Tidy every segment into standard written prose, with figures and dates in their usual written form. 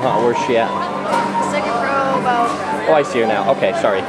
Where's she at? Second row, about. Oh, I see her now. Okay, sorry.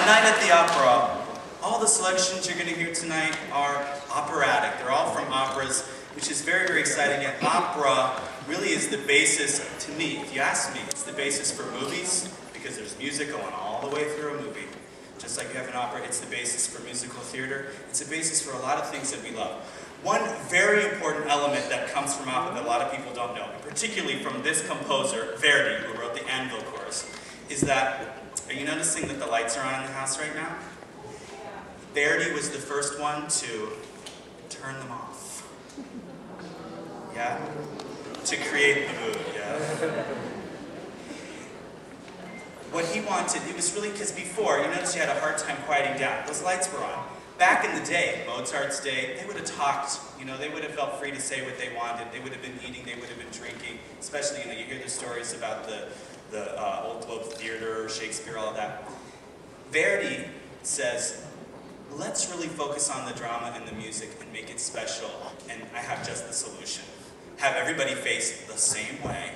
Night at the Opera. All the selections you're going to hear tonight are operatic. They're all from operas, which is very, very exciting. And opera really is the basis, to me, if you ask me, it's the basis for movies, because there's music going all the way through a movie. Just like you have an opera, it's the basis for musical theater. It's the basis for a lot of things that we love. One very important element that comes from opera that a lot of people don't know, and particularly from this composer, Verdi, who wrote the Anvil chorus, is that, are you noticing that the lights are on in the house right now? Verdi was the first one to turn them off. Yeah? To create the mood, yeah? What he wanted, it was really, because before, you notice you had a hard time quieting down. Those lights were on. Back in the day, Mozart's day, they would have talked, you know, they would have felt free to say what they wanted. They would have been eating, they would have been drinking, especially, you know, you hear the stories about the Old Globe Theater, Shakespeare, all of that. Verdi says, let's really focus on the drama and the music and make it special, and I have just the solution. Have everybody face the same way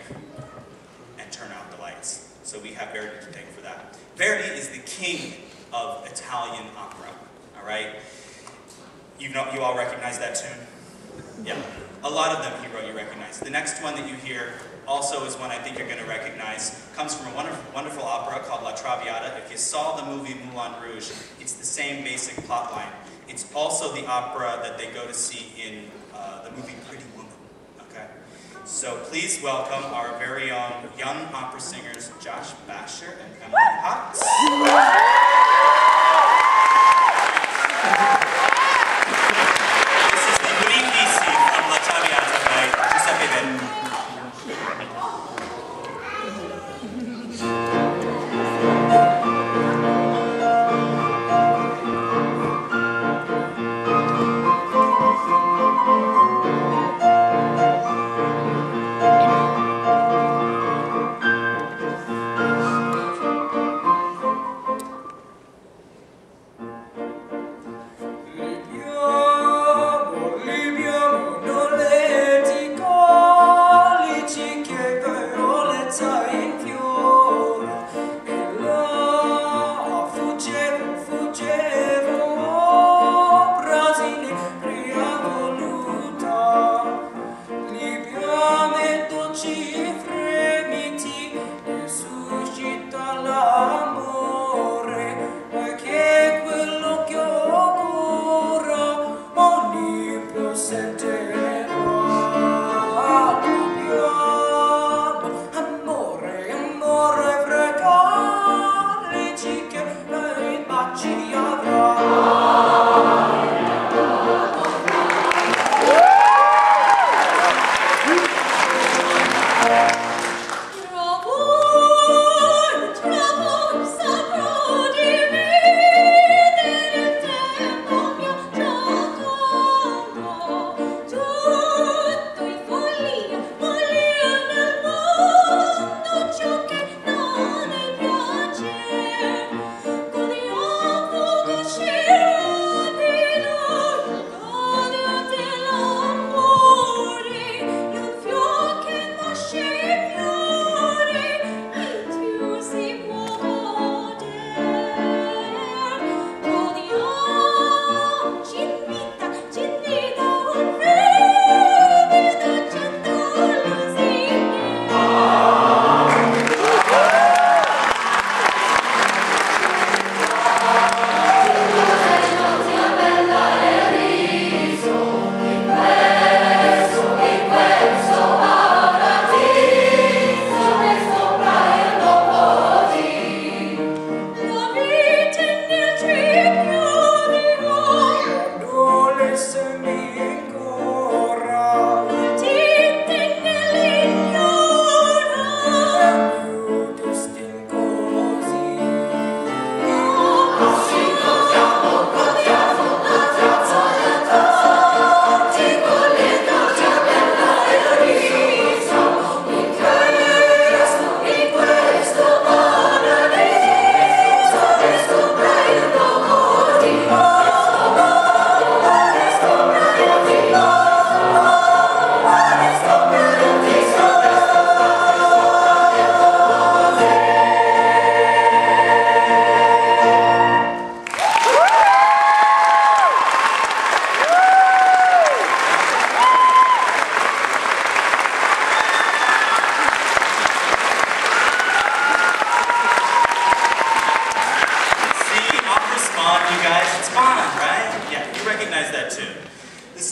and turn out the lights. So we have Verdi to thank for that. Verdi is the king of Italian opera, all right? You all recognize that tune? Yeah. A lot of them he wrote you recognize. The next one that you hear also is one I think you're going to recognize. Comes from a wonderful opera called La Traviata. If you saw the movie Moulin Rouge, it's the same basic plot line. It's also the opera that they go to see in the movie Pretty Woman. Okay? So please welcome our very own young opera singers, Josh Basher and Emily Hotz.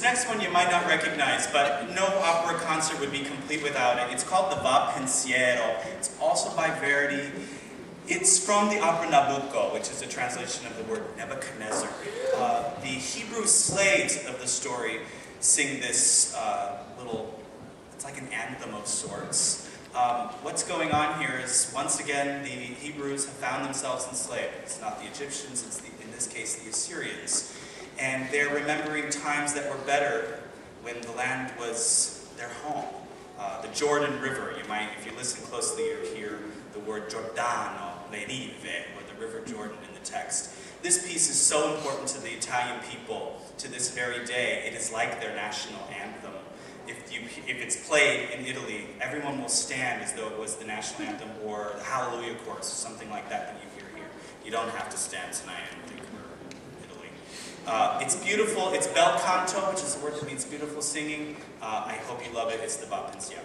This next one you might not recognize, but no opera concert would be complete without it. It's called the Va Pensiero. It's also by Verdi. It's from the opera Nabucco, which is a translation of the word Nebuchadnezzar. The Hebrew slaves of the story sing this it's like an anthem of sorts. What's going on here is, once again, the Hebrews have found themselves enslaved. It's not the Egyptians, it's in this case the Assyrians. And they're remembering times that were better when the land was their home. The Jordan River, if you listen closely, you hear the word Giordano, le rive, or the River Jordan in the text. This piece is so important to the Italian people to this very day. It is like their national anthem. If it's played in Italy, everyone will stand as though it was the national anthem or the Hallelujah chorus, or something like that you hear here. You don't have to stand tonight in Italy. It's beautiful. It's bel canto, which is a word that means beautiful singing. I hope you love it. It's the Va Pensiero.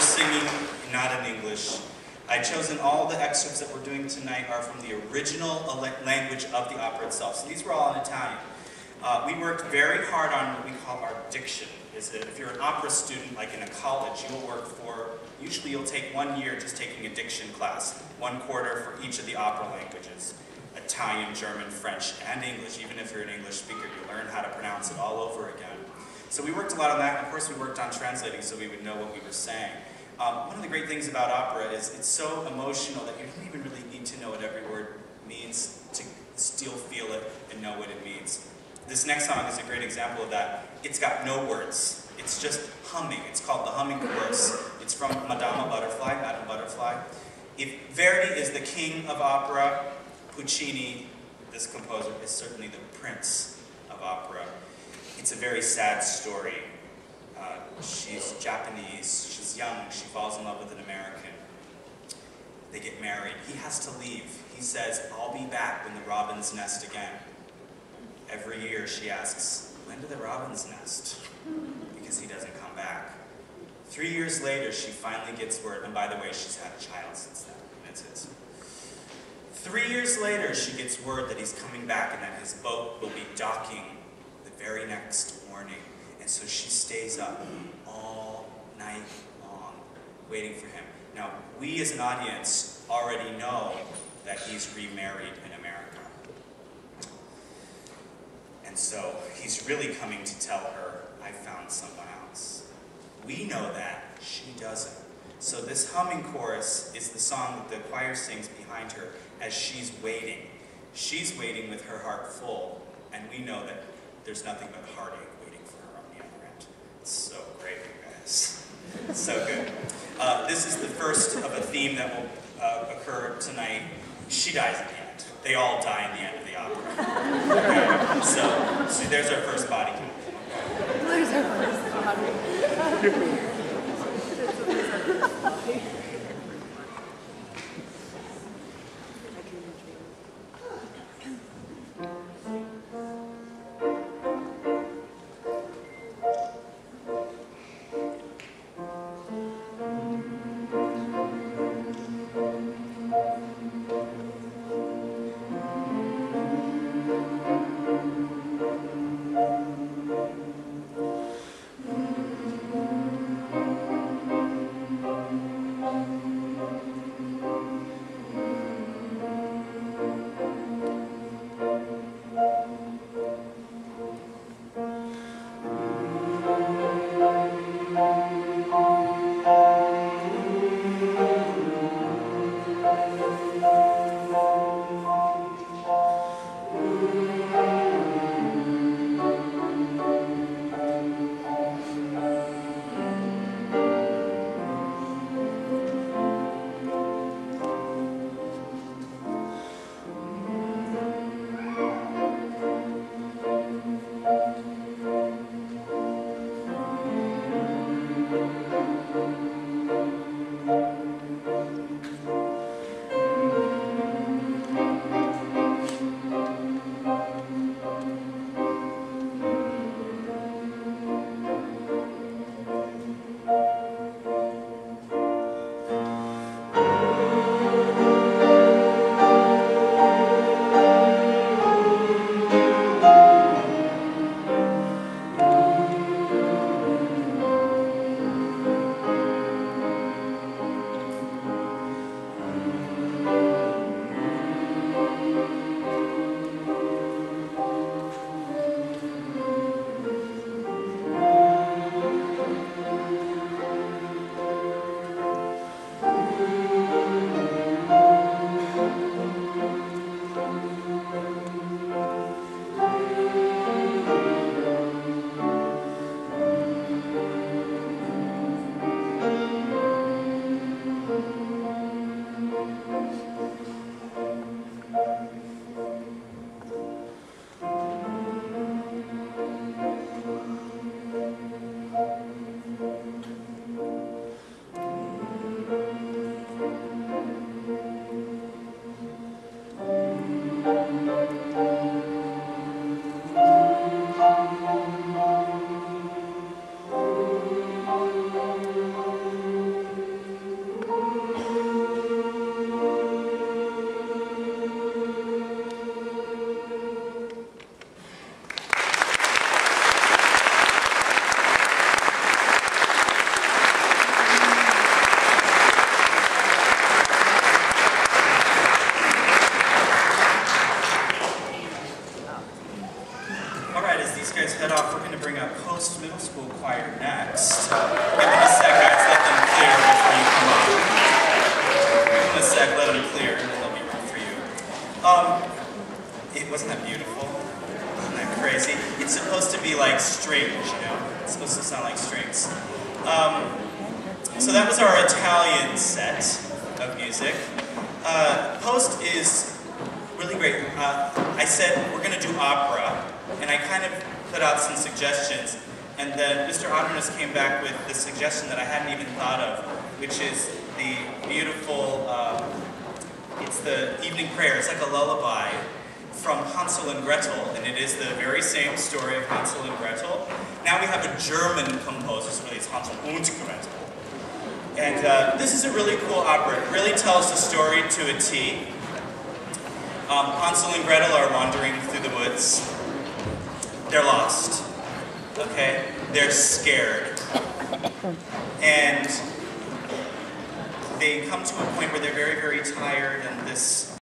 singing not in English. I've chosen all the excerpts that we're doing tonight are from the original language of the opera itself. So these were all in Italian. We worked very hard on what we call our diction. If you're an opera student, like in a college, usually you'll take 1 year just taking a diction class, 1 quarter for each of the opera languages, Italian, German, French, and English. Even if you're an English speaker, you learn how to pronounce it all over again. So we worked a lot on that, and of course we worked on translating so we would know what we were saying. One of the great things about opera is it's so emotional that you don't even really need to know what every word means to still feel it and know what it means. This next song is a great example of that. It's got no words. It's just humming. It's called the Humming Chorus. It's from Madame Butterfly. If Verdi is the king of opera, Puccini, this composer, is certainly the prince of opera. It's a very sad story. She's Japanese, she's young, she falls in love with an American. They get married. He has to leave. He says, I'll be back when the robins nest again. Every year she asks, when do the robins nest? Because he doesn't come back. 3 years later, she finally gets word, and by the way, she's had a child since then, and it's his. 3 years later, she gets word that he's coming back and that his boat will be docking the very next morning. And so she stays up all night long, waiting for him. Now, we as an audience already know that he's remarried in America. And so he's really coming to tell her, I found someone else. We know that, she doesn't. So this humming chorus is the song that the choir sings behind her as she's waiting. She's waiting with her heart full, and we know that there's nothing but heartache waiting for her on the other end. It's so great, you guys. It's so good. This is the first of a theme that will occur tonight. She dies at the end. They all die in the end of the opera. Okay. So there's our first body count. There's our first body. school choir next. Give them a sec, guys. Let them clear before you come on. Give them a sec, let them clear, and then there'll be room for you. Wasn't that beautiful? Isn't that crazy? It's supposed to be like strings, you know? It's supposed to sound like strings. So that was our Italian set of music. Post is really great. I said we're going to do opera, and I kind of put out some suggestions, and then Mr. Otterness came back with the suggestion that I hadn't even thought of, which is the beautiful, it's the evening prayer. It's like a lullaby from Hansel and Gretel, and it is the very same story of Hansel and Gretel. Now we have a German composer, so really it's Hansel und Gretel. And this is a really cool opera. It really tells the story to a T. Hansel and Gretel are wandering through the woods. They're lost, okay? They're scared. And they come to a point where they're very, very tired, and this